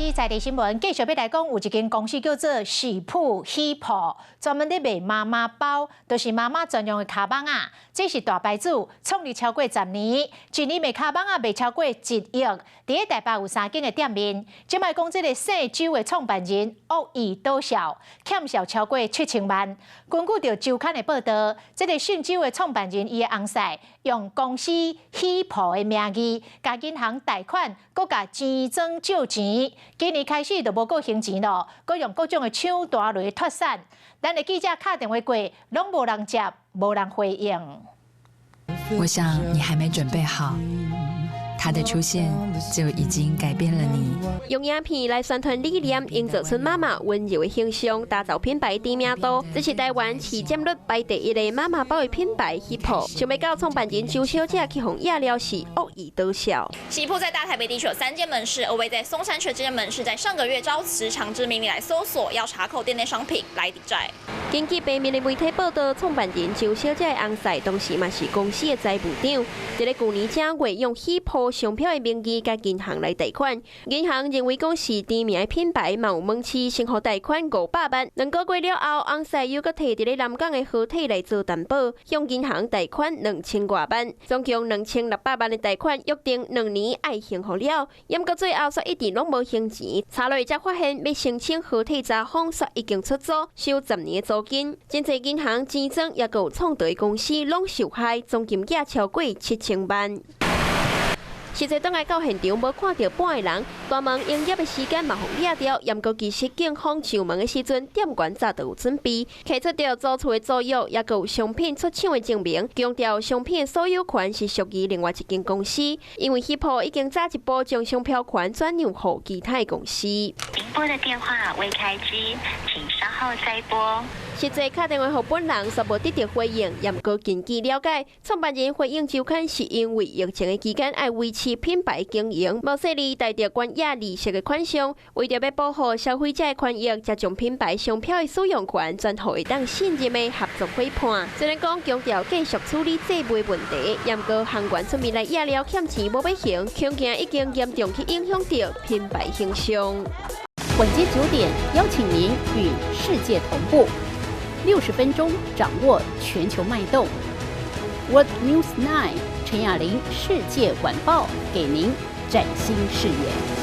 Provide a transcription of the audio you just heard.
时在地新闻继续要来讲，有一间公司叫做喜铺喜铺，专门咧卖妈妈包，就是妈妈专用的卡邦啊。这是大牌子，创立超过10年，一年卖卡邦啊卖超过1亿。伫台北有3间的店面。即摆讲这个姓周的创办人恶意倒销，欠销超过7000万。根据着周刊的报道，这个姓周的创办人伊的翁婿用公司喜铺的名义，甲银行贷款，搁甲钱庄借钱。今年开始就无够还钱咯，搁用各种的抢大雷脱产。咱的记者打电话过，拢无人接，无人回应。我想你还没准备好，他的出现就已经改变了你。用影片来宣传理念，营造出妈妈温柔的形象，打造品牌知名度。这是台湾市占率排第1的妈妈包的品牌喜铺，想要到创办人周小姐去互压了是恶意倒销。喜铺在大台北地区有3间门市，而位在松山区这间门市在上个月遭辞强制命令来搜索，要查扣店内商品来抵债。根据北面的媒体报道，创办人周小姐的翁婿当时嘛是公司的财务长，在咧去年正月用喜铺商标的名义甲银行来贷款，银行认为讲是知名的品牌，嘛有问起先互贷款500万，2个月了后，翁婿又搁摕伫咧南港的豪体来做担保，向银行贷款2000多万，总共2600万的贷款，约定2年爱还好了，不过最后却一直拢无还钱，查落才发现要申请豪体查封，却已经出租，收10年的租金，真侪银行、钱庄也有创投公司拢受害，总金额超过7000万。实际倒来到现场，无看到半个人，大门营业的时间嘛互掠掉。不过其实警方上门的时阵，店员早就有准备，摕出着租厝的租约，也有商品出厂的证明，强调商品的所有权是属于另外一间公司，因为喜铺已经早一步将商标权转让给其他的公司。您拨的电话未开机，请稍后再拨。实际打电话给本人，却无得到回应。不过根据了解，创办人回应周刊是因为疫情的期间爱维持品牌经营，无势力带着关押利息的款项，为着要保护消费者的权益，才将品牌商标的使用权转予会当信任的合作伙伴。虽然讲强调继续处理债务问题，不过行员出面来压了欠钱无要还，恐惊已经严重去影响到品牌形象。晚间9点，邀请您与世界同步，60分钟掌握全球脉动。World News 9，陈雅玲世界晚报给您崭新视野。